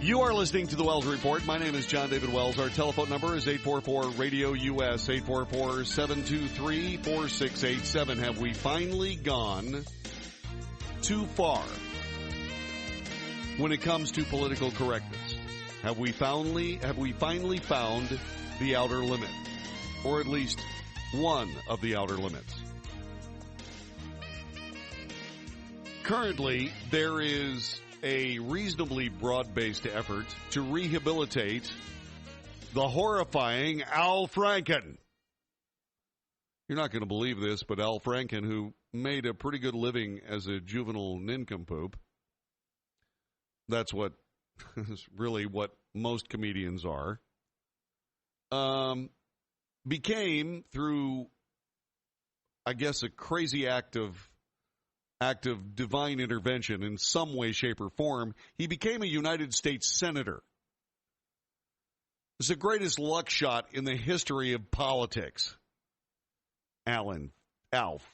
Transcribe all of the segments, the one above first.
You are listening to the Wells Report. My name is John David Wells. Our telephone number is 844-RADIO-US, 844-723-4687. Have we finally gone too far when it comes to political correctness? Have we finally found the outer limit, or at least one of the outer limits? Currently, there is a reasonably broad-based effort to rehabilitate the horrifying Al Franken. You're not going to believe this, but Al Franken, who made a pretty good living as a juvenile nincompoop, that's what really what most comedians are, became, through, I guess, a crazy act of divine intervention in some way, shape, or form, he became a United States Senator. It's the greatest luck shot in the history of politics. Al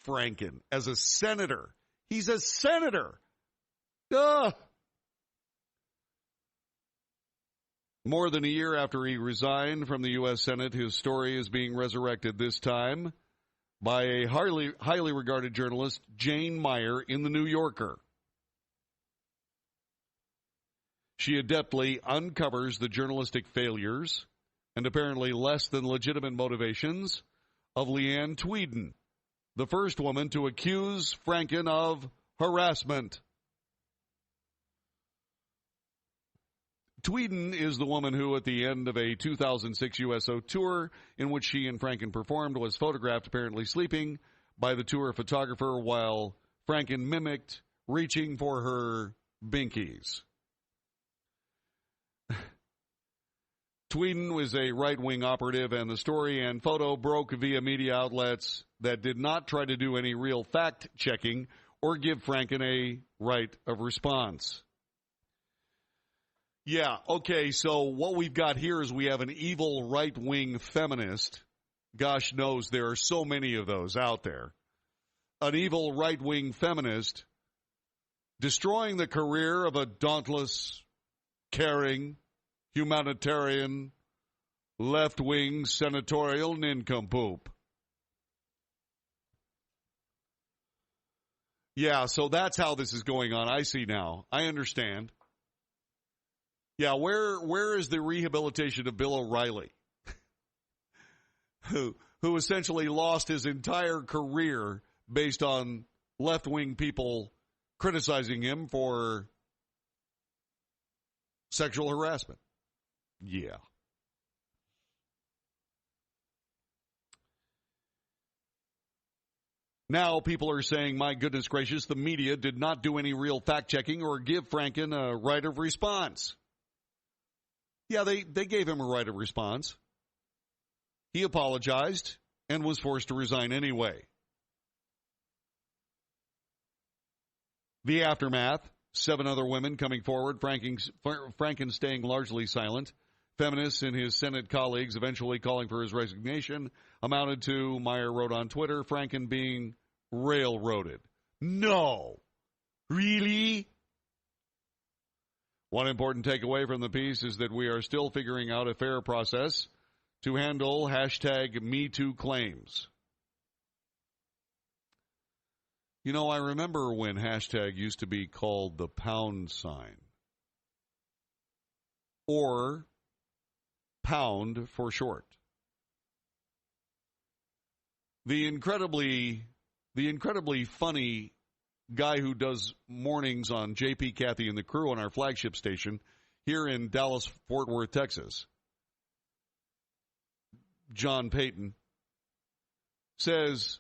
Franken, as a senator. He's a senator. Ugh. More than a year after he resigned from the U.S. Senate, his story is being resurrected, this time by a highly regarded journalist, Jane Meyer, in The New Yorker. She adeptly uncovers the journalistic failures and apparently less than legitimate motivations of Leanne Tweeden, the first woman to accuse Franken of harassment. Tweeden is the woman who, at the end of a 2006 USO tour in which she and Franken performed, was photographed apparently sleeping by the tour photographer while Franken mimicked reaching for her binkies. Tweeden was a right-wing operative, and the story and photo broke via media outlets that did not try to do any real fact-checking or give Franken a right of response. Yeah, okay, so what we've got here is we have an evil right-wing feminist. Gosh knows there are so many of those out there. An evil right-wing feminist destroying the career of a dauntless, caring, humanitarian, left-wing senatorial nincompoop. Yeah, so that's how this is going on. I see now. I understand. Yeah, where is the rehabilitation of Bill O'Reilly, who essentially lost his entire career based on left-wing people criticizing him for sexual harassment? Yeah. Now people are saying, my goodness gracious, the media did not do any real fact-checking or give Franken a right of response. Yeah, they gave him a right of response. He apologized and was forced to resign anyway. The aftermath, 7 other women coming forward, Franken staying largely silent, feminists and his Senate colleagues eventually calling for his resignation, amounted to, Meyer wrote on Twitter, Franken being railroaded. No! Really? One important takeaway from the piece is that we are still figuring out a fair process to handle #MeToo claims. You know, I remember when hashtag used to be called the pound sign, or pound for short. The incredibly funny guy who does mornings on JP, Kathy, and the Crew on our flagship station here in Dallas, Fort Worth, Texas, John Payton, says,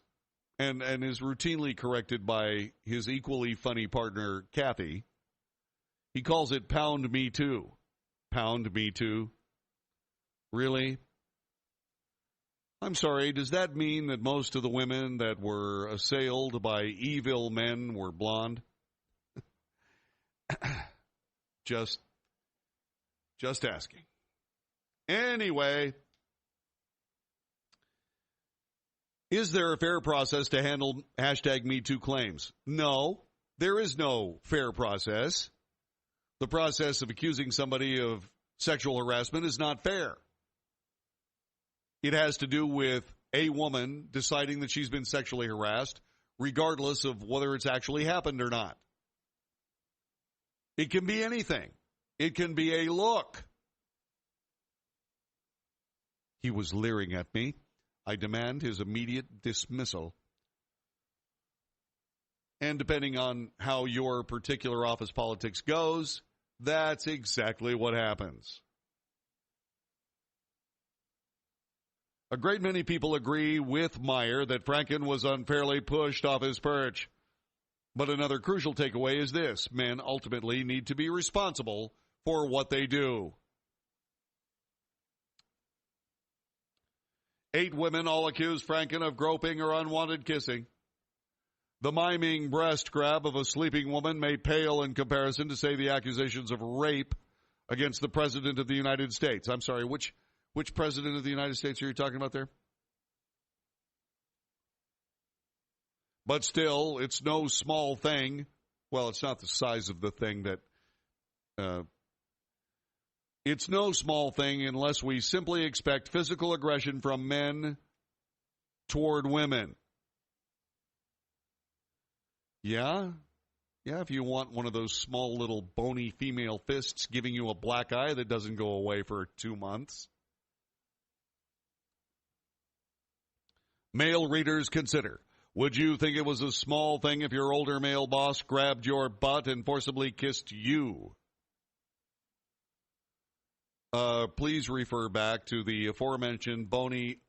and is routinely corrected by his equally funny partner, Kathy, he calls it Pound Me Too. Pound Me Too? Really? I'm sorry, does that mean that most of the women that were assailed by evil men were blonde? Just asking. Anyway, is there a fair process to handle #MeToo claims? No, there is no fair process. The process of accusing somebody of sexual harassment is not fair. It has to do with a woman deciding that she's been sexually harassed, regardless of whether it's actually happened or not. It can be anything. It can be a look. He was leering at me. I demand his immediate dismissal. And depending on how your particular office politics goes, that's exactly what happens. A great many people agree with Meyer that Franken was unfairly pushed off his perch. But another crucial takeaway is this: men ultimately need to be responsible for what they do. 8 women all accuse Franken of groping or unwanted kissing. The miming breast grab of a sleeping woman may pale in comparison to, say, the accusations of rape against the President of the United States. I'm sorry, which President of the United States are you talking about there? But still, it's no small thing. Well, it's not the size of the thing that... it's no small thing unless we simply expect physical aggression from men toward women. Yeah, if you want one of those small little bony female fists giving you a black eye that doesn't go away for 2 months. Male readers, consider. Would you think it was a small thing if your older male boss grabbed your butt and forcibly kissed you? Please refer back to the aforementioned bony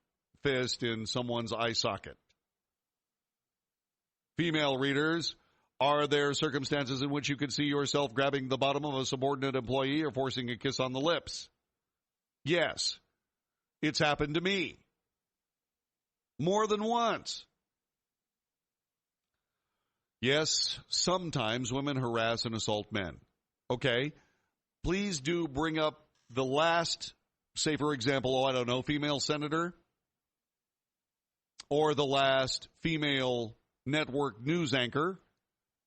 fist in someone's eye socket. Female readers, are there circumstances in which you could see yourself grabbing the bottom of a subordinate employee or forcing a kiss on the lips? Yes, it's happened to me. More than once. Yes, sometimes women harass and assault men. Okay, please do bring up the last, say for example, female senator, or the last female network news anchor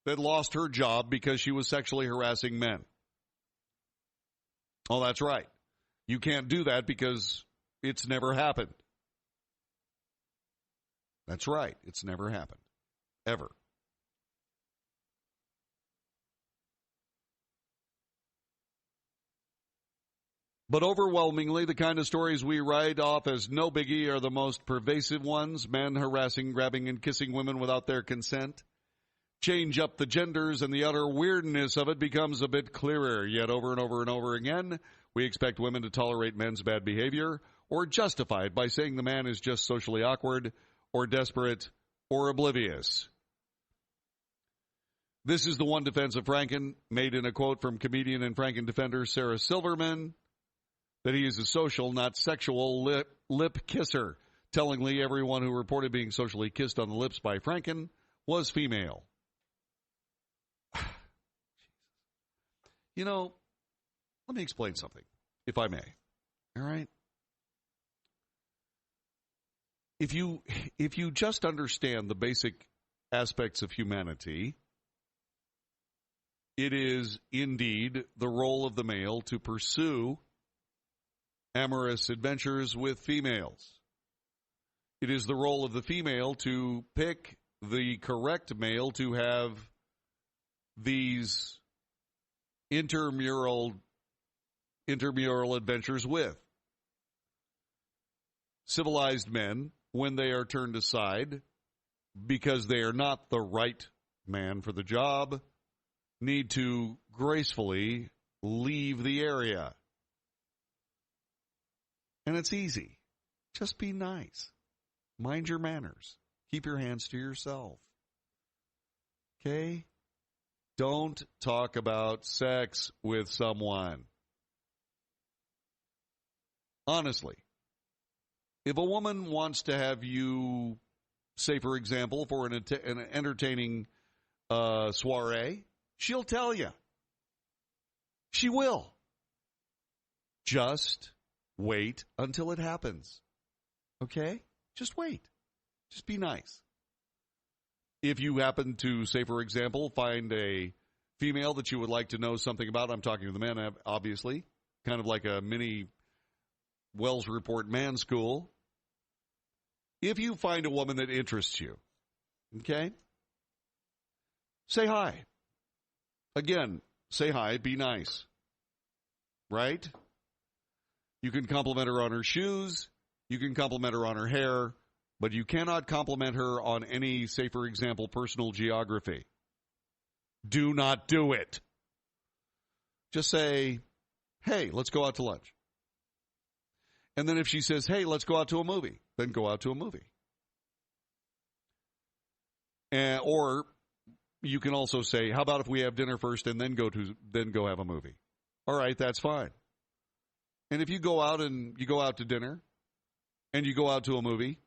that lost her job because she was sexually harassing men. Oh, that's right. You can't do that because it's never happened. That's right. It's never happened. Ever. But overwhelmingly, the kind of stories we write off as no biggie are the most pervasive ones: men harassing, grabbing, and kissing women without their consent. Change up the genders and the utter weirdness of it becomes a bit clearer. Yet over and over and over again, we expect women to tolerate men's bad behavior or justify it by saying the man is just socially awkward or desperate or oblivious. This is the one defense of Franken, made in a quote from comedian and Franken defender Sarah Silverman, that he is a social, not sexual, lip kisser. Tellingly, everyone who reported being socially kissed on the lips by Franken was female. You know, let me explain something, if I may. All right? If you just understand the basic aspects of humanity, it is indeed the role of the male to pursue amorous adventures with females. It is the role of the female to pick the correct male to have these intramural adventures with. Civilized men, when they are turned aside because they are not the right man for the job, need to gracefully leave the area. And it's easy. Just be nice. Mind your manners. Keep your hands to yourself. Okay? Don't talk about sex with someone. Honestly, if a woman wants to have you, say for example, for an entertaining soiree, she'll tell you. She will. Just wait until it happens. Okay? Just wait. Just be nice. If you happen to, say for example, find a female that you would like to know something about. I'm talking to the men, obviously, kind of like a mini Wells Report man school. If you find a woman that interests you, okay, say hi. Again, say hi, be nice, right? You can compliment her on her shoes, you can compliment her on her hair, but you cannot compliment her on any, say, for example, personal geography. Do not do it. Just say, hey, let's go out to lunch. And then if she says, hey, let's go out to a movie, then go out to a movie. Or you can also say, how about if we have dinner first and then go have a movie? All right, that's fine. And if you go out to dinner and you go out to a movie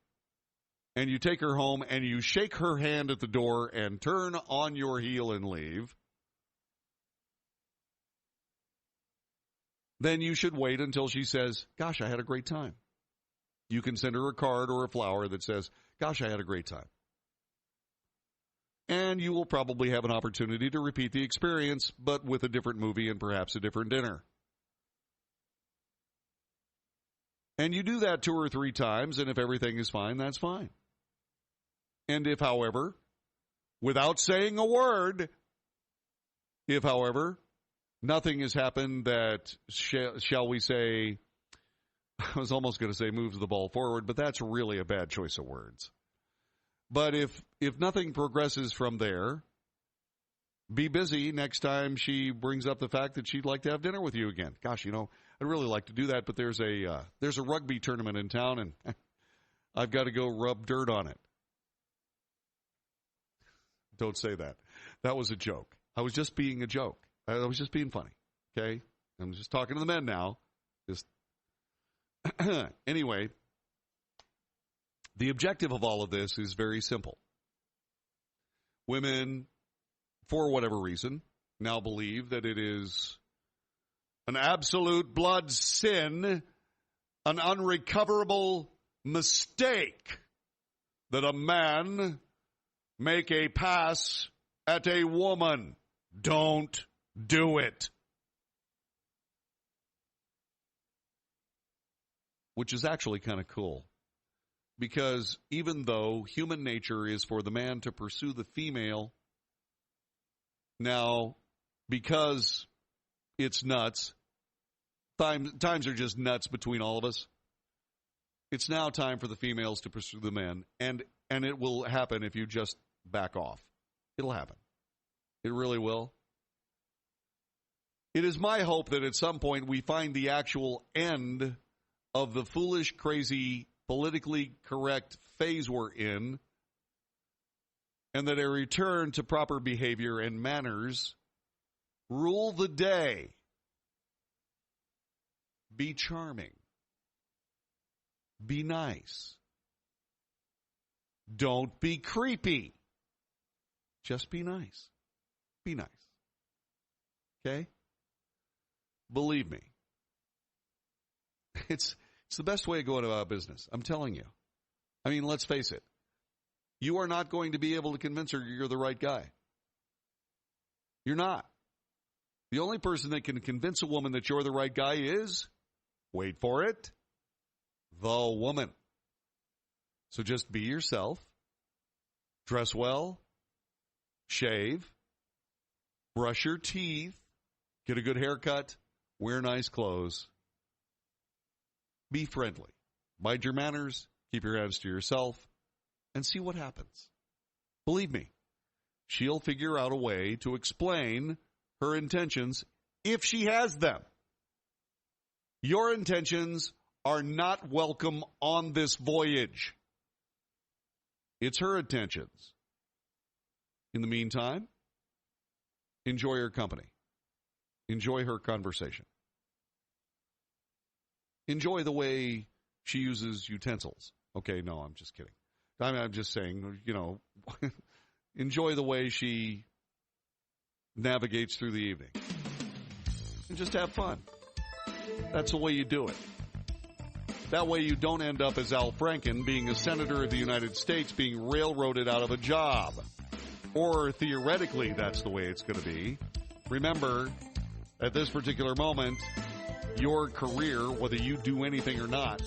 and you take her home and you shake her hand at the door and turn on your heel and leave, then you should wait until she says, gosh, I had a great time. You can send her a card or a flower that says, gosh, I had a great time. And you will probably have an opportunity to repeat the experience, but with a different movie and perhaps a different dinner. And you do that 2 or 3 times, and if everything is fine, that's fine. And if, however, without saying a word, nothing has happened that, shall we say, I was almost going to say moves the ball forward, but that's really a bad choice of words. But if nothing progresses from there, be busy next time she brings up the fact that she'd like to have dinner with you again. Gosh, I'd really like to do that, but there's a rugby tournament in town, and I've got to go rub dirt on it. Don't say that. That was a joke. I was just being a joke. I was just being funny, okay? I'm just talking to the men now. Just anyway, the objective of all of this is very simple. Women, for whatever reason, now believe that it is an absolute blood sin, an unrecoverable mistake that a man make a pass at a woman. Don't do it. Which is actually kind of cool. Because even though human nature is for the man to pursue the female, now, because it's nuts, times are just nuts between all of us, it's now time for the females to pursue the men, and it will happen if you just back off. It'll happen. It really will. It is my hope that at some point we find the actual end of the foolish, crazy, politically correct phase we're in, and that a return to proper behavior and manners rule the day. Be charming. Be nice. Don't be creepy. Just be nice. Be nice. Okay? Believe me. It's the best way of going about business. I'm telling you. I mean, let's face it. You are not going to be able to convince her you're the right guy. You're not. The only person that can convince a woman that you're the right guy is, wait for it, the woman. So just be yourself. Dress well. Shave. Brush your teeth. Get a good haircut. Wear nice clothes. Be friendly. Mind your manners. Keep your hands to yourself. And see what happens. Believe me, she'll figure out a way to explain her intentions if she has them. Your intentions are not welcome on this voyage. It's her intentions. In the meantime, enjoy her company. Enjoy her conversation. Enjoy the way she uses utensils. Okay, no, I'm just kidding. I'm just saying, enjoy the way she navigates through the evening. And just have fun. That's the way you do it. That way you don't end up as Al Franken, being a senator of the United States, being railroaded out of a job. Or theoretically, that's the way it's going to be. Remember, at this particular moment, your career, whether you do anything or not,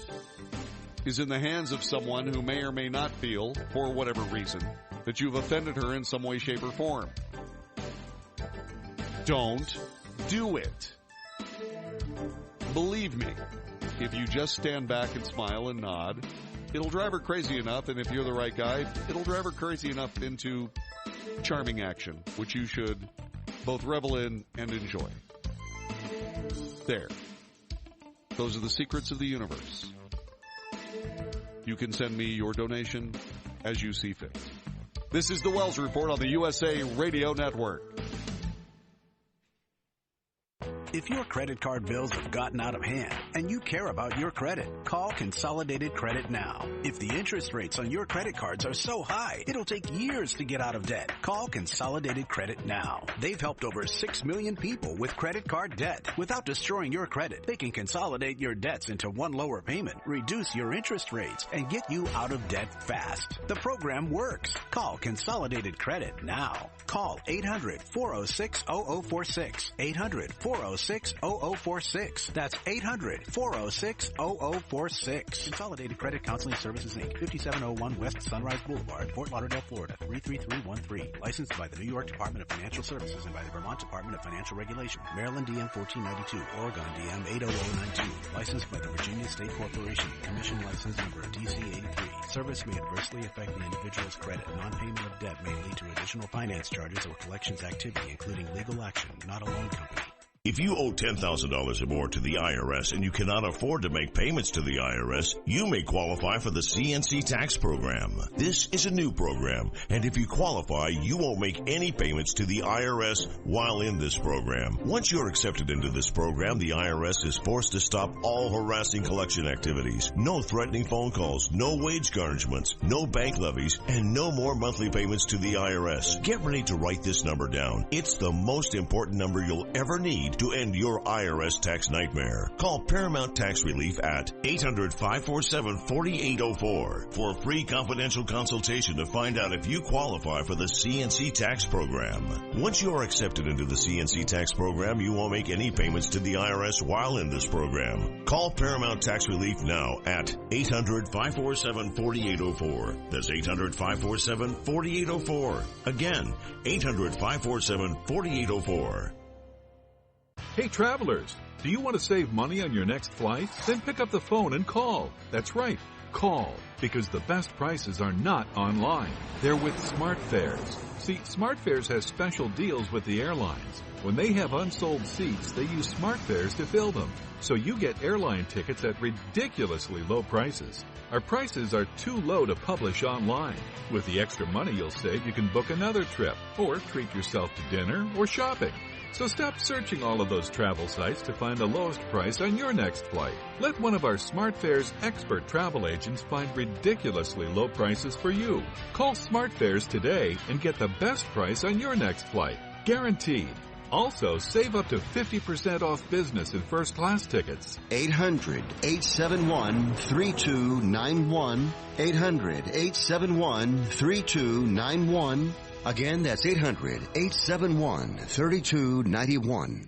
is in the hands of someone who may or may not feel, for whatever reason, that you've offended her in some way, shape, or form. Don't do it. Believe me, if you just stand back and smile and nod, it'll drive her crazy enough, and if you're the right guy, it'll drive her crazy enough into charming action, which you should both revel in and enjoy. There. Those are the secrets of the universe. You can send me your donation as you see fit. This is the Wells Report on the USA Radio Network. If your credit card bills have gotten out of hand and you care about your credit, call Consolidated Credit now. If the interest rates on your credit cards are so high, it'll take years to get out of debt. Call Consolidated Credit now. They've helped over 6 million people with credit card debt. Without destroying your credit, they can consolidate your debts into one lower payment, reduce your interest rates, and get you out of debt fast. The program works. Call Consolidated Credit now. Call 800-406-0046. 800-406-0046. That's 800-406-0046. Consolidated Credit Counseling Services, Inc., 5701 West Sunrise Boulevard, Fort Lauderdale, Florida, 33313. Licensed by the New York Department of Financial Services and by the Vermont Department of Financial Regulation. Maryland DM 1492. Oregon DM 80092. Licensed by the Virginia State Corporation. Commission license number DC 83. Service may adversely affect the individual's credit. Non-payment of debt may lead to additional finance charges or collections activity, including legal action, not a loan company. If you owe $10,000 or more to the IRS and you cannot afford to make payments to the IRS, you may qualify for the CNC tax program. This is a new program, and if you qualify, you won't make any payments to the IRS while in this program. Once you're accepted into this program, the IRS is forced to stop all harassing collection activities. No threatening phone calls, no wage garnishments, no bank levies, and no more monthly payments to the IRS. Get ready to write this number down. It's the most important number you'll ever need to end your IRS tax nightmare. Call Paramount Tax Relief at 800-547-4804 for a free confidential consultation to find out if you qualify for the CNC tax program. Once you are accepted into the CNC tax program, you won't make any payments to the IRS while in this program. Call Paramount Tax Relief now at 800-547-4804. That's 800-547-4804. Again, 800-547-4804. Hey travelers, do you want to save money on your next flight? Then pick up the phone and call. That's right, call, because the best prices are not online. They're with SmartFares. See, SmartFares has special deals with the airlines. When they have unsold seats, they use SmartFares to fill them. So you get airline tickets at ridiculously low prices. Our prices are too low to publish online. With the extra money you'll save, you can book another trip, or treat yourself to dinner or shopping. So stop searching all of those travel sites to find the lowest price on your next flight. Let one of our SmartFares expert travel agents find ridiculously low prices for you. Call SmartFares today and get the best price on your next flight. Guaranteed. Also, save up to 50% off business and first-class tickets. 800-871-3291. 800-871-3291. Again, that's 800-871-3291.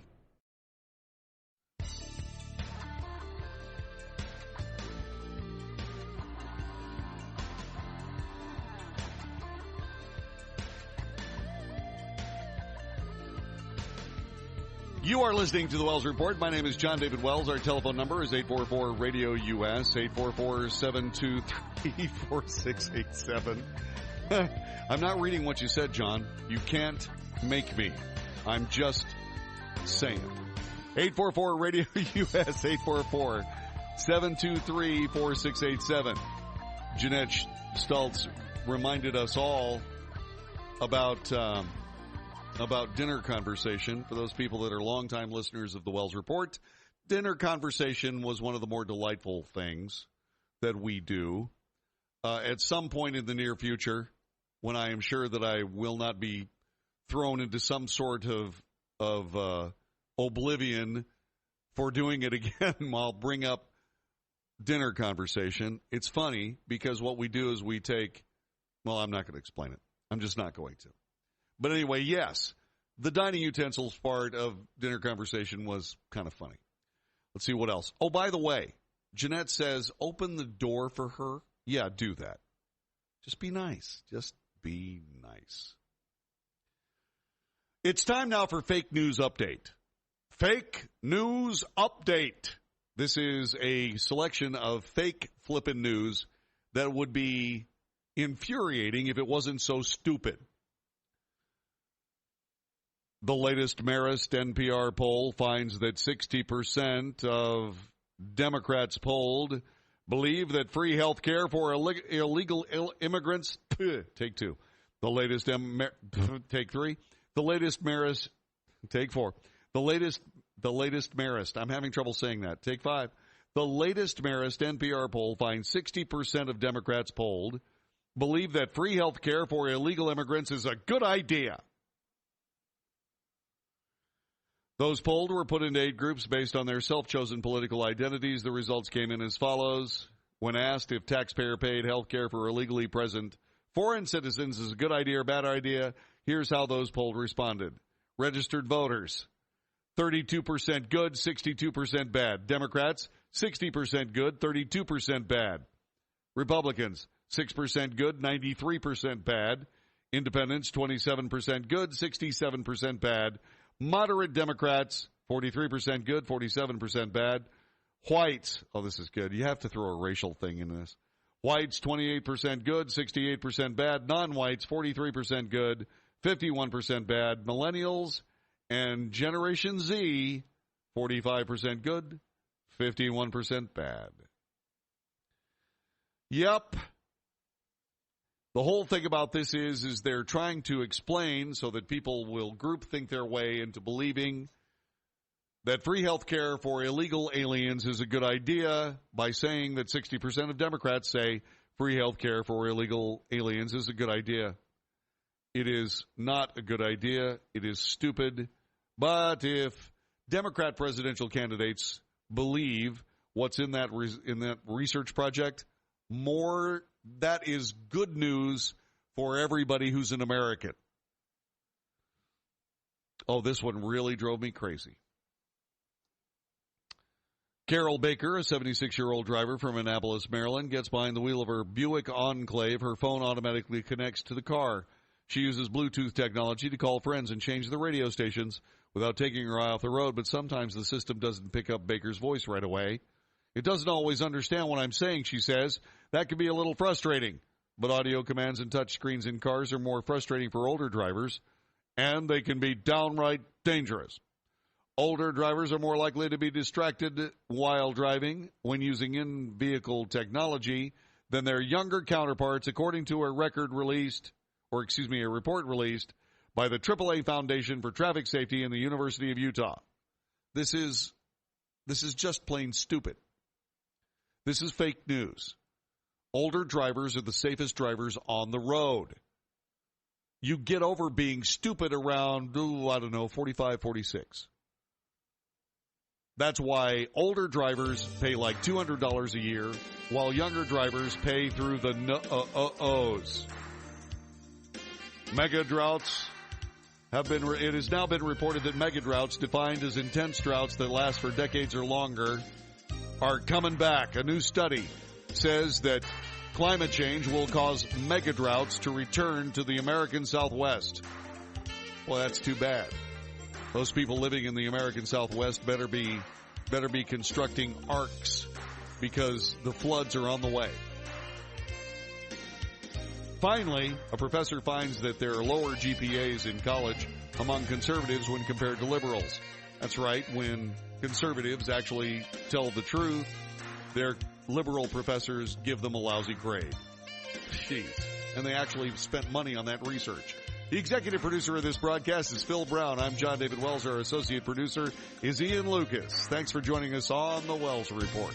You are listening to the Wells Report. My name is John David Wells. Our telephone number is 844-RADIO-US, 844-723-4687. I'm not reading what you said, John. You can't make me. I'm just saying. 844-RADIO-US, 844-723-4687. Jeanette Stultz reminded us all about dinner conversation. For those people that are longtime listeners of the Wells Report, dinner conversation was one of the more delightful things that we do. At some point in the near future, when I am sure that I will not be thrown into some sort of oblivion for doing it again, I'll bring up dinner conversation. It's funny because what we do is we take, well, I'm not going to explain it. I'm just not going to. But anyway, yes, the dining utensils part of dinner conversation was kind of funny. Let's see what else. Oh, by the way, Jeanette says, open the door for her. Yeah, do that. Just be nice. Just be nice. It's time now for Fake News Update. Fake News Update. This is a selection of fake flippin' news that would be infuriating if it wasn't so stupid. The latest Marist NPR poll finds that 60% of Democrats polled believe that free health care for illegal immigrants. Take two. The latest take three. The latest Marist. Take four. The latest Marist. I'm having trouble saying that. Take five. The latest Marist NPR poll finds 60% of Democrats polled believe that free health care for illegal immigrants is a good idea. Those polled were put into 8 groups based on their self-chosen political identities. The results came in as follows. When asked if taxpayer-paid health care for illegally present foreign citizens is a good idea or bad idea, here's how those polled responded. Registered voters, 32% good, 62% bad. Democrats, 60% good, 32% bad. Republicans, 6% good, 93% bad. Independents, 27% good, 67% bad. Moderate Democrats, 43% good, 47% bad. Whites, oh, this is good. You have to throw a racial thing in this. Whites, 28% good, 68% bad. Non-whites, 43% good, 51% bad. Millennials and Generation Z, 45% good, 51% bad. Yep. The whole thing about this is they're trying to explain so that people will groupthink their way into believing that free health care for illegal aliens is a good idea by saying that 60% of Democrats say free health care for illegal aliens is a good idea. It is not a good idea. It is stupid. But if Democrat presidential candidates believe what's in that research project, that is good news for everybody who's an American. Oh, this one really drove me crazy. Carol Baker, a 76-year-old driver from Annapolis, Maryland, gets behind the wheel of her Buick Enclave. Her phone automatically connects to the car. She uses Bluetooth technology to call friends and change the radio stations without taking her eye off the road, but sometimes the system doesn't pick up Baker's voice right away. It doesn't always understand what I'm saying, she says. That can be a little frustrating, but audio commands and touch screens in cars are more frustrating for older drivers, and they can be downright dangerous. Older drivers are more likely to be distracted while driving when using in-vehicle technology than their younger counterparts, according to a report released by the AAA Foundation for Traffic Safety and the University of Utah. This is just plain stupid. This is fake news. Older drivers are the safest drivers on the road. You get over being stupid around, 45, 46. That's why older drivers pay like $200 a year, while younger drivers pay through the O's. Mega droughts it has now been reported that mega droughts, defined as intense droughts that last for decades or longer, are coming back. A new study says that climate change will cause mega droughts to return to the American Southwest. Well, that's too bad. Those people living in the American Southwest better be constructing arcs because the floods are on the way. Finally, a professor finds that there are lower GPAs in college among conservatives when compared to liberals. That's right, when conservatives actually tell the truth, their liberal professors give them a lousy grade. Jeez. And they actually spent money on that research. The executive producer of this broadcast is Phil Brown. I'm John David Wells. Our associate producer is Ian Lucas. Thanks for joining us on the Wells Report.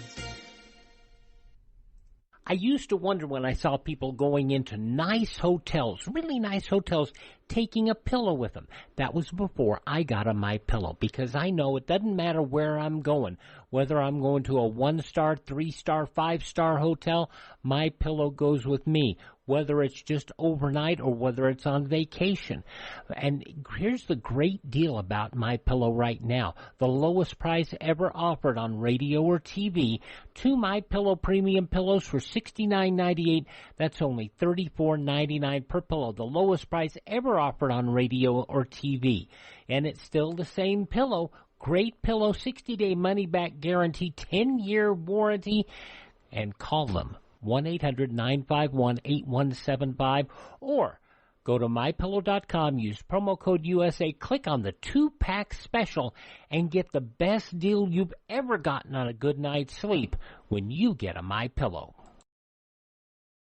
I used to wonder when I saw people going into nice hotels, really nice hotels, taking a pillow with them. That was before I got a MyPillow, because I know it doesn't matter where I'm going, whether I'm going to a 1-star, 3-star, 5-star hotel, MyPillow goes with me, whether it's just overnight or whether it's on vacation. And here's the great deal about MyPillow right now. The lowest price ever offered on radio or TV. 2 MyPillow premium pillows for $69.98. That's only $34.99 per pillow. The lowest price ever offered on radio or TV. And it's still the same pillow. Great pillow, 60-day money-back guarantee, 10-year warranty. And call them. 1-800-951-8175, or go to MyPillow.com, use promo code USA, click on the 2-pack special, and get the best deal you've ever gotten on a good night's sleep when you get a MyPillow.